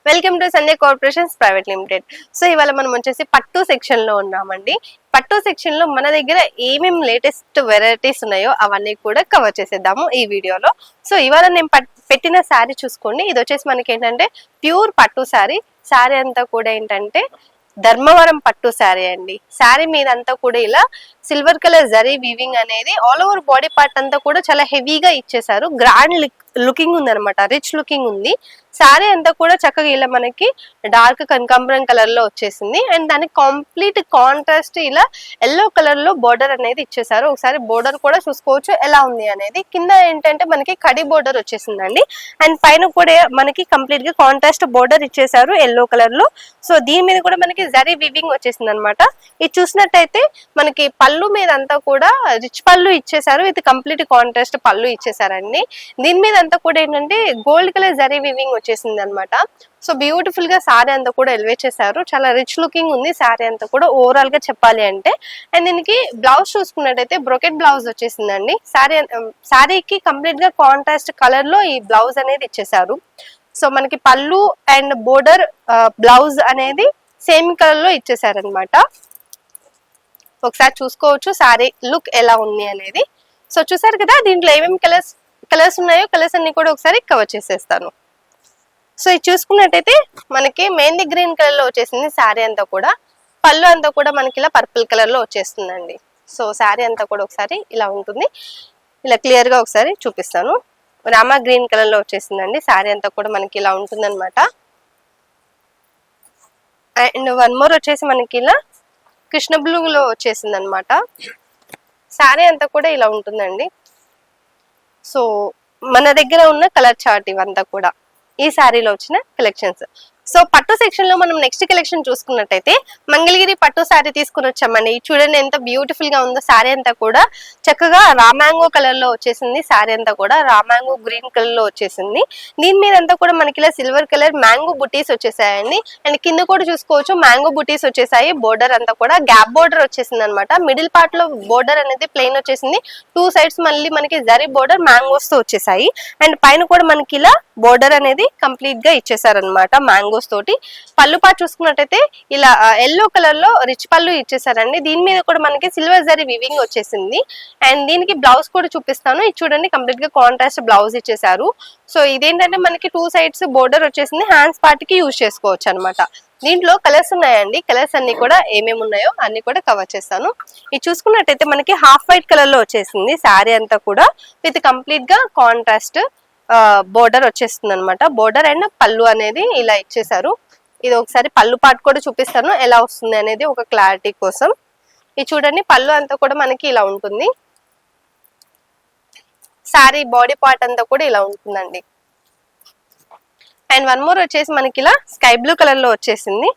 Welcome to Sanjay corporations private limited. So ఇవాళ మనం వచ్చేసి పట్టు సెక్షన్ లో ఉన్నామండి. పట్టు సెక్షన్ లో మన దగ్గర ఏమేమి లేటెస్ట్ వెరైటీస్ ఉన్నాయో అవన్నీ కూడా కవర్ చేసేద్దాము ఈ వీడియోలో. సో ఇవాళ నేను పెట్టిన శారీ చూసుకోండి. ఇది వచ్చేసి మనకి ఏంటంటే ప్యూర్ పట్టు శారీ. శారీ అంతా కూడా ఏంటంటే ధర్మవరం పట్టు శారీ అండి. శారీ మీద అంతా కూడా ఇలా సిల్వర్ కలర్ జరీ వీవింగ్ అనేది ఆల్ ఓవర్ బాడీ పార్ట్ అంతా కూడా చాలా హెవీగా ఇచ్చేసారు. గ్రాండ్ లుకింగ్ ఉంది అనమాట, రిచ్ లుకింగ్ ఉంది. శారీ అంతా కూడా చక్కగా ఇలా మనకి డార్క్ కనకాంబరం కలర్ లో వచ్చేసింది. అండ్ దానికి కంప్లీట్ కాంట్రాస్ట్ ఇలా ఎల్లో కలర్ లో బోర్డర్ అనేది ఇచ్చేసారు. ఒకసారి బోర్డర్ కూడా చూసుకోవచ్చు ఎలా ఉంది అనేది. కింద ఏంటంటే మనకి కడి బోర్డర్ వచ్చేసిందండి. అండ్ పైన కూడా మనకి కంప్లీట్ గా కాంట్రాస్ట్ బోర్డర్ ఇచ్చేసారు ఎల్లో కలర్ లో. సో దీని మీద కూడా మనకి జరీ వివింగ్ వచ్చేసింది అనమాట. ఇది చూసినట్టయితే మనకి పళ్ళు మీద అంతా కూడా రిచ్ పళ్ళు ఇచ్చేసారు. ఇది కంప్లీట్ కాంట్రాస్ట్ పళ్ళు ఇచ్చేసారండి. దీని మీద అంతా కూడా ఏంటంటే గోల్డ్ కలర్ జరీ వివింగ్ వచ్చేసింది అనమాట. సో బ్యూటిఫుల్ గా శారీ అంతా కూడా ఎలివేట్ చేశారు. చాలా రిచ్ లుకింగ్ ఉంది శారీ అంతా కూడా ఓవరాల్ గా చెప్పాలి అంటే. అండ్ దీనికి బ్లౌజ్ చూసుకున్నట్టయితే బ్రొకెట్ బ్లౌజ్ వచ్చేసిందండి. శారీకి కంప్లీట్ గా కాంట్రాస్ట్ కలర్ లో ఈ బ్లౌజ్ అనేది ఇచ్చేసారు. సో మనకి పళ్ళు అండ్ బోర్డర్ బ్లౌజ్ అనేది సేమ్ కలర్ లో ఇచ్చేసారనమాట. ఒకసారి చూసుకోవచ్చు శారీ లుక్ ఎలా ఉంది అనేది. సో చూసారు కదా, దీంట్లో ఏమేమి కలర్స్ ఉన్నాయో కలర్స్ అన్ని కూడా ఒకసారి కవర్ చేసేస్తాను. సో ఇది చూసుకున్నట్టయితే మనకి మెహందీ గ్రీన్ కలర్ లో వచ్చేసింది శారీ అంతా కూడా. పళ్ళు అంతా కూడా మనకి ఇలా పర్పుల్ కలర్ లో వచ్చేస్తుందండి. సో శారీ అంతా కూడా ఒకసారి ఇలా ఉంటుంది. ఇలా క్లియర్ గా ఒకసారి చూపిస్తాను. రామా గ్రీన్ కలర్ లో వచ్చేసిందండి. శారీ అంతా కూడా మనకి ఇలా ఉంటుంది అనమాట. అండ్ వన్ మోర్ వచ్చేసి మనకి ఇలా కృష్ణ బ్లూ లో వచ్చేసింది అనమాట. శారీ అంతా కూడా ఇలా ఉంటుందండి. సో మన దగ్గర ఉన్న కలర్ చార్ట్ ఇవంతా కూడా ఈ శారీలో వచ్చిన కలెక్షన్స్. సో పట్టు సెక్షన్ లో మనం నెక్స్ట్ కలెక్షన్ చూసుకున్నట్టయితే మంగళగిరి పట్టు శారీ తీసుకుని వచ్చామండి. చూడండి ఎంత బ్యూటిఫుల్ గా ఉందో. శారీ అంతా కూడా చక్కగా రామాంగో కలర్ లో వచ్చేసింది. శారీ అంతా కూడా రామాంగో గ్రీన్ కలర్ లో వచ్చేసింది. దీని మీద అంతా కూడా మనకి ఇలా silver colour mango buttis వచ్చేసాయండి. And కింద కూడా చూసుకోవచ్చు మ్యాంగో బుటీస్ వచ్చేసాయి. బోర్డర్ అంతా కూడా గ్యాప్ బోర్డర్ వచ్చేసింది అనమాట. మిడిల్ పార్ట్ లో బోర్డర్ అనేది ప్లెయిన్ వచ్చేసింది. టూ సైడ్స్ మళ్ళీ మనకి జరీ బోర్డర్ మ్యాంగోస్ తో వచ్చేసాయి. అండ్ పైన కూడా మనకి ఇలా బోర్డర్ అనేది కంప్లీట్ గా ఇచ్చేసారనమాట మ్యాంగోస్ తోటి. పళ్ళు పాటు చూసుకున్నట్టయితే ఇలా ఎల్లో కలర్ లో రిచ్ పళ్ళు ఇచ్చేసారండి. దీని మీద కూడా మనకి సిల్వర్ జరీ వివింగ్ వచ్చేసింది. అండ్ దీనికి బ్లౌజ్ కూడా చూపిస్తాను. ఇది చూడండి కంప్లీట్ గా కాంట్రాస్ట్ బ్లౌజ్ ఇచ్చేసారు. సో ఇదేంటంటే మనకి టూ సైడ్స్ బోర్డర్ వచ్చేసింది. హ్యాండ్స్ పార్ట్ కి యూజ్ చేసుకోవచ్చు అనమాట. దీంట్లో కలర్స్ ఉన్నాయండి. కలర్స్ అన్ని కూడా ఏమేమి ఉన్నాయో అన్ని కూడా కవర్ చేస్తాను. ఇది చూసుకున్నట్టయితే మనకి హాఫ్ వైట్ కలర్ లో వచ్చేసింది శారీ అంతా కూడా. విత్ కంప్లీట్ గా కాంట్రాస్ట్ బోర్డర్ వచ్చేస్తుంది అనమాట. బోర్డర్ అండ్ పళ్ళు అనేది ఇలా ఇచ్చేసారు. ఇది ఒకసారి పళ్ళు పార్ట్ కూడా చూపిస్తాను ఎలా వస్తుంది అనేది ఒక క్లారిటీ కోసం. ఇది చూడండి పళ్ళు అంతా కూడా మనకి ఇలా ఉంటుంది. శారీ బాడీ పార్ట్ అంతా కూడా ఇలా ఉంటుందండి. అండ్ వన్ మోర్ వచ్చేసి మనకి ఇలా స్కై బ్లూ కలర్ లో వచ్చేసింది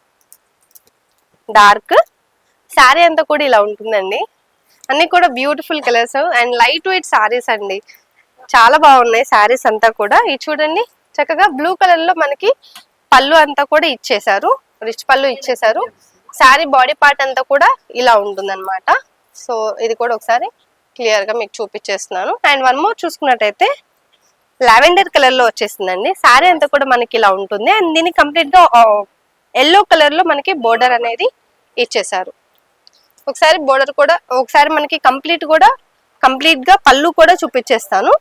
డార్క్. శారీ అంతా కూడా ఇలా ఉంటుందండి. అన్ని కూడా beautiful colours and light weight saris అండి. చాలా బాగున్నాయి శారీస్ అంతా కూడా. ఇది చూడండి చక్కగా బ్లూ కలర్ లో మనకి పళ్ళు అంతా కూడా ఇచ్చేసారు. రిచ్ పళ్ళు ఇచ్చేసారు. శారీ బాడీ పార్ట్ అంతా కూడా ఇలా ఉంటుంది అనమాట. సో ఇది కూడా ఒకసారి క్లియర్ గా మీకు చూపించేస్తున్నాను. అండ్ వన్ మోర్ చూసుకున్నట్టయితే లావెండర్ కలర్ లో వచ్చేసిందండి. శారీ అంతా కూడా మనకి ఇలా ఉంటుంది. అండ్ దీనికి కంప్లీట్ గా ఎల్లో కలర్ లో మనకి బోర్డర్ అనేది ఇచ్చేసారు. ఒకసారి బోర్డర్ కూడా ఒకసారి మనకి కంప్లీట్ గా పళ్ళు కూడా చూపించేస్తాను.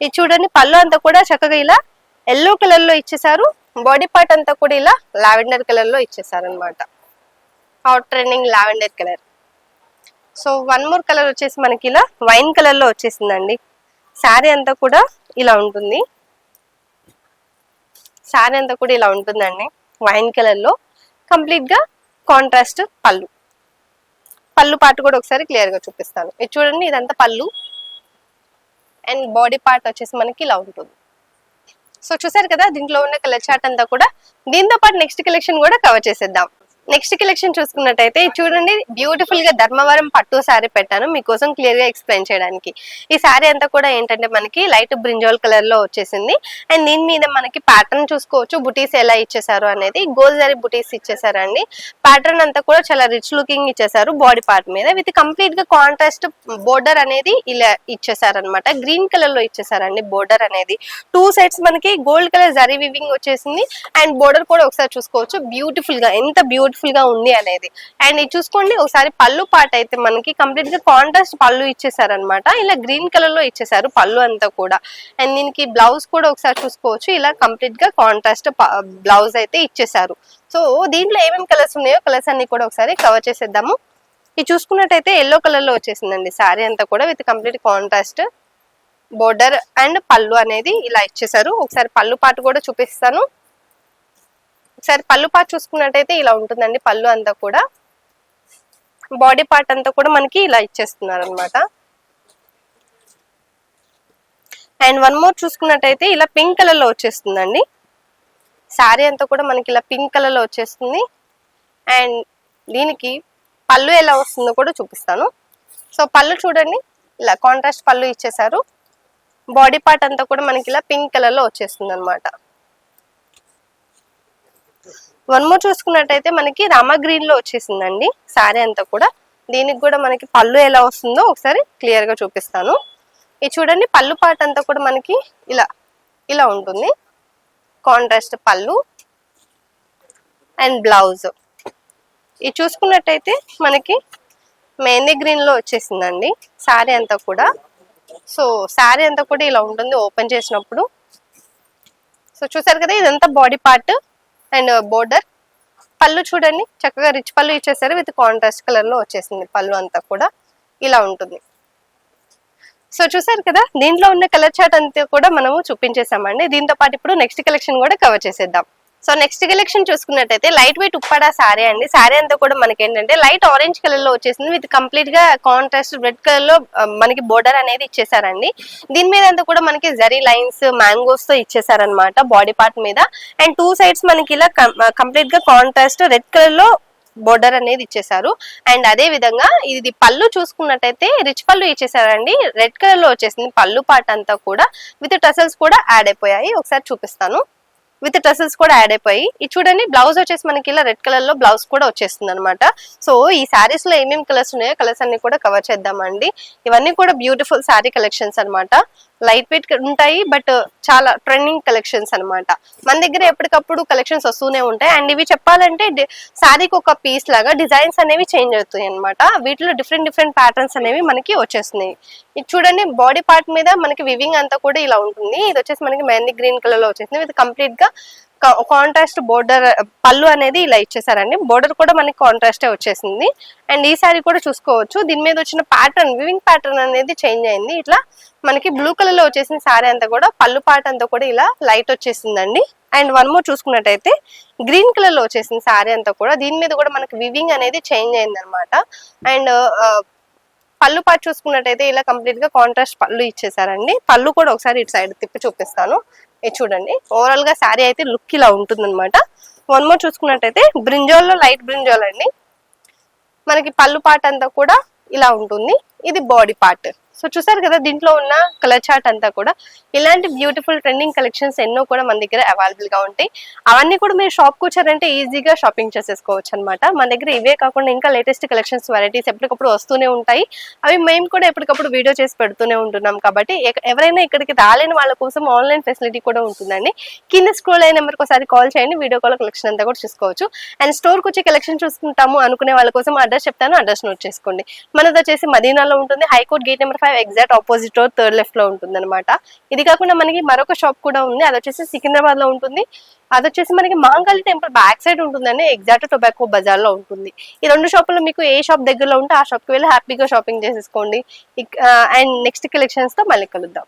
ఇది చూడండి పళ్ళు అంతా కూడా చక్కగా ఇలా ఎల్లో కలర్ లో ఇచ్చేసారు. బాడీ పార్ట్ అంతా కూడా ఇలా లావెండర్ కలర్ లో ఇచ్చేసారు అనమాట. Hot trending lavender colour. So one more colour వచ్చేసి మనకి ఇలా వైన్ కలర్ లో వచ్చేసిందండి. శారీ అంతా కూడా ఇలా ఉంటుంది. శారీ అంతా కూడా ఇలా ఉంటుందండి వైన్ కలర్ లో. కంప్లీట్ గా కాంట్రాస్ట్ పళ్ళు పార్ట్ కూడా ఒకసారి క్లియర్ గా చూపిస్తాను. ఇది చూడండి ఇదంతా పళ్ళు అండ్ బాడీ పార్ట్ వచ్చేసి మనకి ఇలా ఉంటుంది. సో చూసారు కదా దీంట్లో ఉన్న కలర్ చార్ట్ అంతా కూడా. దీంతో పాటు నెక్స్ట్ కలెక్షన్ కూడా కవర్ చేసేద్దాం. నెక్స్ట్ కలెక్షన్ చూసుకున్నట్టయితే చూడండి, బ్యూటిఫుల్ గా ధర్మవరం పట్టు శారీ పెట్టాను మీకోసం క్లియర్ గా ఎక్స్ప్లెయిన్ చేయడానికి. ఈ శారీ అంతా కూడా ఏంటంటే మనకి లైట్ బ్రింజాల్ కలర్ లో వచ్చేసింది. అండ్ దీని మీద మనకి ప్యాటర్న్ చూసుకోవచ్చు, బుటీస్ ఎలా ఇచ్చేసారు అనేది. గోల్డ్ జరీ బుటీస్ ఇచ్చేసారండి. ప్యాటర్న్ అంతా కూడా చాలా రిచ్ లుకింగ్ ఇచ్చేసారు బాడీ పార్ట్ మీద. విత్ కంప్లీట్ గా కాంట్రాస్ట్ బోర్డర్ అనేది ఇలా ఇచ్చేసారనమాట. గ్రీన్ కలర్ లో ఇచ్చేసారండి బోర్డర్ అనేది. టూ సైడ్స్ మనకి గోల్డ్ కలర్ జరీ వివింగ్ వచ్చేసింది. అండ్ బోర్డర్ కూడా ఒకసారి చూసుకోవచ్చు బ్యూటిఫుల్ గా, ఎంత బ్యూటిఫుల్ గా ఉంది అనేది. అండ్ ఇది చూసుకోండి ఒకసారి పళ్ళు పాట అయితే మనకి కంప్లీట్ గా కాంట్రాస్ట్ పళ్ళు ఇచ్చేసారనమాట. ఇలా గ్రీన్ కలర్ లో ఇచ్చేసారు పళ్ళు అంతా కూడా. అండ్ దీనికి బ్లౌజ్ కూడా ఒకసారి చూసుకోవచ్చు, ఇలా కంప్లీట్ గా కాంట్రాస్ట్ బ్లౌజ్ అయితే ఇచ్చేసారు. సో దీంట్లో ఏమేమి కలర్స్ ఉన్నాయో కలర్స్ అన్ని కూడా ఒకసారి కవర్ చేసేద్దాము. ఇది చూసుకున్నట్టయితే ఎల్లో కలర్ లో వచ్చేసిందండి శారీ అంతా కూడా with complete contrast border and పళ్ళు అనేది ఇలా ఇచ్చేసారు. ఒకసారి పళ్ళు పాటు కూడా చూపిస్తాను. ఒకసారి పళ్ళు పార్ట్ చూసుకున్నట్టయితే ఇలా ఉంటుందండి. పళ్ళు అంతా కూడా బాడీ పార్ట్ అంతా కూడా మనకి ఇలా ఇచ్చేస్తున్నారు అనమాట. అండ్ వన్ మోర్ చూసుకున్నట్టయితే ఇలా పింక్ కలర్ లో వచ్చేస్తుందండి శారీ అంతా కూడా మనకి ఇలా పింక్ కలర్ లో వచ్చేస్తుంది. అండ్ దీనికి పళ్ళు ఎలా వస్తుందో కూడా చూపిస్తాను. సో పళ్ళు చూడండి, ఇలా కాంట్రాస్ట్ పళ్ళు ఇచ్చేసారు. బాడీ పార్ట్ అంతా కూడా మనకి ఇలా పింక్ కలర్ లో వచ్చేస్తుంది అనమాట. వన్ మోర్ చూసుకున్నట్టయితే మనకి రామా గ్రీన్ లో వచ్చేసిందండి శారీ అంతా కూడా. దీనికి కూడా మనకి పళ్ళు ఎలా వస్తుందో ఒకసారి క్లియర్ గా చూపిస్తాను. ఇది చూడండి, పళ్ళు పార్ట్ అంతా కూడా మనకి ఇలా ఇలా ఉంటుంది. కాంట్రాస్ట్ పళ్ళు అండ్ బ్లౌజ్. ఇది చూసుకున్నట్టయితే మనకి మెహందీ గ్రీన్ లో వచ్చేసిందండి శారీ అంతా కూడా. సో శారీ అంతా కూడా ఇలా ఉంటుంది ఓపెన్ చేసినప్పుడు. సో చూసారు కదా, ఇదంతా బాడీ పార్ట్ అండ్ బోర్డర్. పళ్ళు చూడండి చక్కగా రిచ్ పళ్ళు ఇచ్చేసారు విత్ కాంట్రాస్ట్ కలర్ లో వచ్చేసింది పళ్ళు అంతా కూడా ఇలా ఉంటుంది. సో చూసారు కదా, దీంట్లో ఉన్న కలర్ చార్ట్ అంతా కూడా మనము చూపించేసామండి. దీంతో పాటు ఇప్పుడు నెక్స్ట్ కలెక్షన్ కూడా కవర్ చేసేద్దాం. సో నెక్స్ట్ కలెక్షన్ చూసుకున్నట్టయితే లైట్ వెయిట్ ఉప్పాడా శారీ అండి. శారీ అంతా కూడా మనకి ఏంటంటే లైట్ ఆరెంజ్ కలర్ లో వచ్చేసింది విత్ కంప్లీట్ గా కాంట్రాస్ట్ రెడ్ కలర్ లో మనకి బోర్డర్ అనేది ఇచ్చేసారండి. దీని మీద అంతా కూడా మనకి జరీ లైన్స్ మ్యాంగోస్ తో ఇచ్చేసారనమాట బాడీ పార్ట్ మీద. అండ్ టూ సైడ్స్ మనకి ఇలా కంప్లీట్ గా కాంట్రాస్ట్ రెడ్ కలర్ లో బోర్డర్ అనేది ఇచ్చేసారు. అండ్ అదే విధంగా ఇది పళ్ళు చూసుకున్నట్టయితే రిచ్ పళ్ళు ఇచ్చేసారండి. రెడ్ కలర్ లో వచ్చేసింది పళ్ళు పార్ట్ అంతా కూడా. విత్ టసల్స్ కూడా యాడ్ అయిపోయాయి, ఒకసారి చూపిస్తాను. విత్ టసల్స్ కూడా యాడ్ అయిపోయి. ఇది చూడండి, బ్లౌజ్ వచ్చేసి మనకి ఇలా రెడ్ కలర్ లో బ్లౌజ్ కూడా వచ్చేస్తుంది అనమాట. సో ఈ శారీస్ లో ఏమేమి కలర్స్ ఉన్నాయో కలర్స్ అన్ని కూడా కవర్ చేద్దామండి. ఇవన్నీ కూడా బ్యూటిఫుల్ శారీ కలెక్షన్స్ అనమాట. లైట్ వెయిట్ ఉంటాయి బట్ చాలా ట్రెండింగ్ కలెక్షన్స్ అనమాట. మన దగ్గర ఎప్పటికప్పుడు కలెక్షన్స్ వస్తూనే ఉంటాయి. అండ్ ఇవి చెప్పాలంటే శారీకి ఒక పీస్ లాగా డిజైన్స్ అనేవి చేంజ్ అవుతాయి అనమాట. వీటిలో డిఫరెంట్ డిఫరెంట్ ప్యాటర్న్స్ అనేవి మనకి వచ్చేస్తున్నాయి. ఇది చూడండి, బాడీ పార్ట్ మీద మనకి వివింగ్ అంతా కూడా ఇలా ఉంటుంది. ఇది వచ్చేసి మనకి మెహందీ గ్రీన్ కలర్ లో వచ్చేసింది విత్ కంప్లీట్ గా కాంట్రాస్ట్ బోర్డర్ పళ్ళు అనేది ఇలా ఇచ్చేసారండి. బోర్డర్ కూడా మనకి కాంట్రాస్టే వచ్చేసింది. అండ్ ఈ సారీ కూడా చూసుకోవచ్చు, దీని మీద వచ్చిన ప్యాటర్న్ వివింగ్ ప్యాటర్న్ అనేది చేంజ్ అయింది. ఇట్లా మనకి బ్లూ కలర్ లో వచ్చేసిన సారీ అంతా కూడా పళ్ళు పార్ట్ అంతా కూడా ఇలా లైట్ వచ్చేసిందండి. అండ్ వన్ మోర్ చూసుకున్నట్టయితే గ్రీన్ కలర్ లో వచ్చేసింది సారీ అంతా కూడా. దీని మీద కూడా మనకి వివింగ్ అనేది చేంజ్ అయింది అనమాట. అండ్ పళ్ళు పార్ట్ చూసుకున్నట్టయితే ఇలా కంప్లీట్ గా కాంట్రాస్ట్ పళ్ళు ఇచ్చేసారండి. పళ్ళు కూడా ఒకసారి ఇటు సైడ్ తిప్పి చూపిస్తాను. ఇది చూడండి, ఓవరాల్ గా శారీ అయితే లుక్ ఇలా ఉంటుంది అనమాట. వన్ మోర్ చూసుకున్నట్టయితే బ్రింజాల్ లో లైట్ బ్రింజాల్ అండి. మనకి పళ్ళు పార్ట్ అంతా కూడా ఇలా ఉంటుంది. ఇది బాడీ పార్ట్. సో చూసారు కదా, దీంట్లో ఉన్న కలర్ చార్ట్ అంతా కూడా ఇలాంటి బ్యూటిఫుల్ ట్రెండింగ్ కలెక్షన్స్ ఎన్నో కూడా మన దగ్గర అవైలబుల్ గా ఉంటాయి. అవన్నీ కూడా మీరు షాప్ కు వచ్చారంటే ఈజీగా షాపింగ్ చేసేసుకోవచ్చు అనమాట. మన దగ్గర ఇవే కాకుండా ఇంకా లేటెస్ట్ కలెక్షన్స్ వెరైటీస్ ఎప్పటికప్పుడు వస్తూనే ఉంటాయి. అవి మేము కూడా ఎప్పటికప్పుడు వీడియో చేసి పెడుతూనే ఉంటున్నాం. కాబట్టి ఎవరైనా ఇక్కడికి రాలేని వాళ్ళ కోసం ఆన్లైన్ ఫెసిలిటీ కూడా ఉంటుందండి. కింద స్క్రోల్ అయిన నెంబర్కి ఒకసారి కాల్ చేయండి, వీడియో కాల్ కలెక్షన్ అంతా కూడా చూసుకోవచ్చు. అండ్ స్టోర్ కు వచ్చి కలెక్షన్ చూసుకుంటాము అనుకునే వాళ్ళ కోసం అడ్రస్ చెప్తాను, అడ్రస్ నోట్ చేసుకోండి. మనది వచ్చేసి మదీనాలో ఉంటుంది, high court gate number 5 exact opposite road third left లో ఉంటుంది అనమాట. ఇది కాకుండా మనకి మరొక షాప్ కూడా ఉంది, అది వచ్చేసి సికింద్రాబాద్ లో ఉంటుంది. అది వచ్చేసి మనకి మాంగళ్య టెంపుల్ బ్యాక్ సైడ్ ఉంటుందండి, ఎగ్జాక్ట్ టొబాకో బజార్ లో ఉంటుంది. ఈ రెండు షాపుల్లో మీకు ఏ షాప్ దగ్గరలో ఉంటే ఆ షాప్ కి వెళ్ళి హ్యాపీగా షాపింగ్ చేసేసుకోండి. అండ్ నెక్స్ట్ కలెక్షన్స్ తో మళ్ళీ కలుద్దాం.